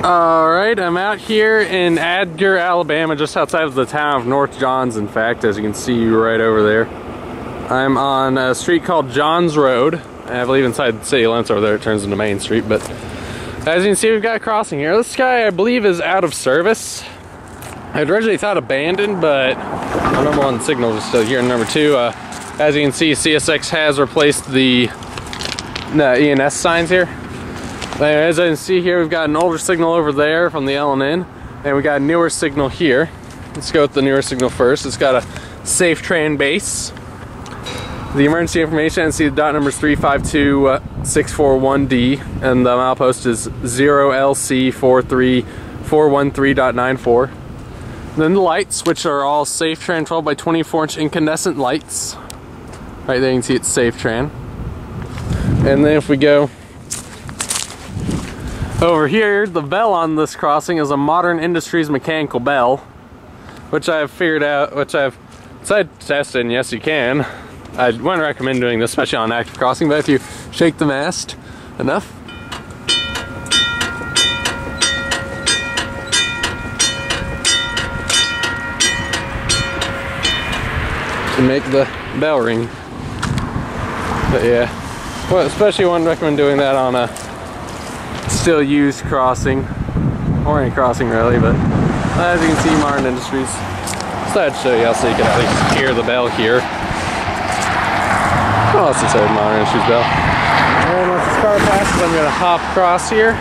Alright, I'm out here in Edgar, Alabama, just outside of the town of North Johns, in fact, as you can see right over there. I'm on a street called Johns Road. I believe inside the city limits over there it turns into Main Street, but as you can see, we've got a crossing here. This guy, I believe, is out of service. I'd originally thought abandoned, but our number one signal is still here. And number two, as you can see, CSX has replaced the ENS signs here. As I can see here, we've got an older signal over there from the L&N, and we got a newer signal here. Let's go with the newer signal first. It's got a safe train base. The emergency information, and see the dot number is 352641D, and the milepost is 0LC43413.94. Then the lights, which are all Safe Tran 12 by 24 inch incandescent lights. Right there you can see it's Safe Tran. And then if we go over here, the bell on this crossing is a Modern Industries mechanical bell, which I've figured out, which I've decided to test, and yes you can. I wouldn't recommend doing this, especially on an active crossing, but if you shake the mast enough, to make the bell ring. But yeah, well, especially wouldn't recommend doing that on a still used crossing, or any crossing really, but as you can see, Modern Industries. So I'd show you how so you can at least hear the bell here. Oh, that's inside Modern Industries bell. And once this car passes, I'm gonna hop across here.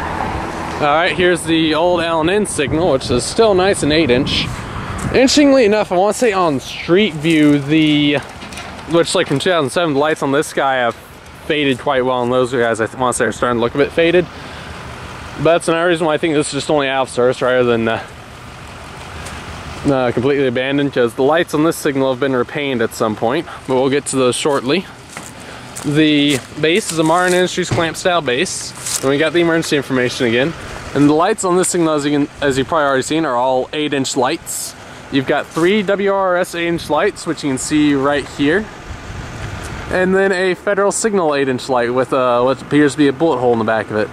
Alright, here's the old L&N signal, which is still nice and 8-inch. Interestingly enough, I want to say on street view, which like from 2007, the lights on this guy have faded quite well, and those guys I want to say are starting to look a bit faded. But that's another reason why I think this is just only out of service rather than completely abandoned, because the lights on this signal have been repainted at some point, but we'll get to those shortly. The base is a Modern Industries clamp style base, and we got the emergency information again. And the lights on this signal, as you've probably already seen, are all 8-inch lights. You've got 3 WRS 8-inch lights, which you can see right here, and then a Federal Signal 8-inch light with what appears to be a bullet hole in the back of it.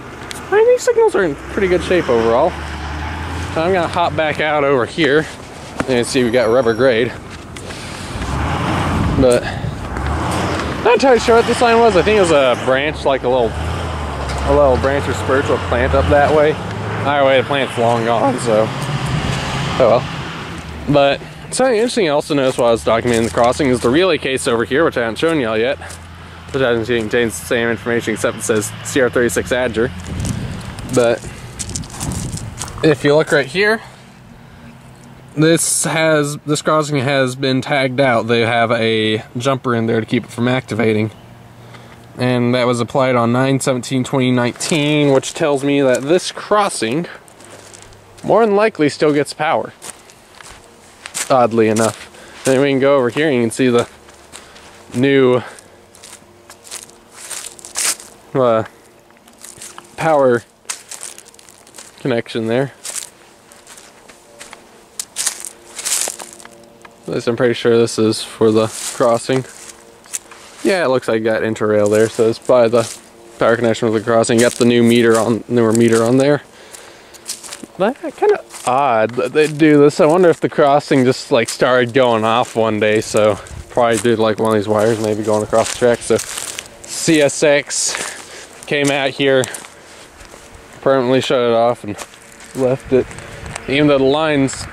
I mean, these signals are in pretty good shape overall. So I'm gonna hop back out over here and see we got rubber grade. But not entirely sure what this line was. I think it was a branch, like a little branch or spur to a plant up that way. Either way, the plant's long gone, so oh well. But something interesting I also noticed while I was documenting the crossing is the relay case over here, which I haven't shown y'all yet, which I haven't contains the same information except it says CR36 Adger. But if you look right here, this crossing has been tagged out. They have a jumper in there to keep it from activating, and that was applied on 9/17/2019, which tells me that this crossing more than likely still gets power, oddly enough. Then we can go over here and you can see the new power connection there. At least I'm pretty sure this is for the crossing. Yeah, it looks like you got interrail there, so it's probably the power connection with the crossing. You got the newer meter on there. But kind of odd that they do this. I wonder if the crossing just like started going off one day, so probably did like one of these wires maybe going across the track. So CSX came out here, permanently shut it off and left it. Even though the line's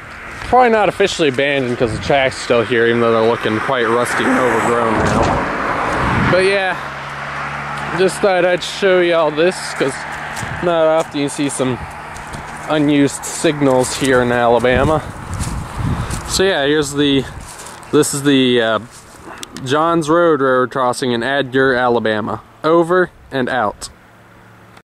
probably not officially abandoned because the track's still here, even though they're looking quite rusty and overgrown now. But yeah, just thought I'd show y'all this because not often you see some unused signals here in Alabama. So yeah, this is the Johns Road railroad crossing in Edgar, Alabama. Over and out.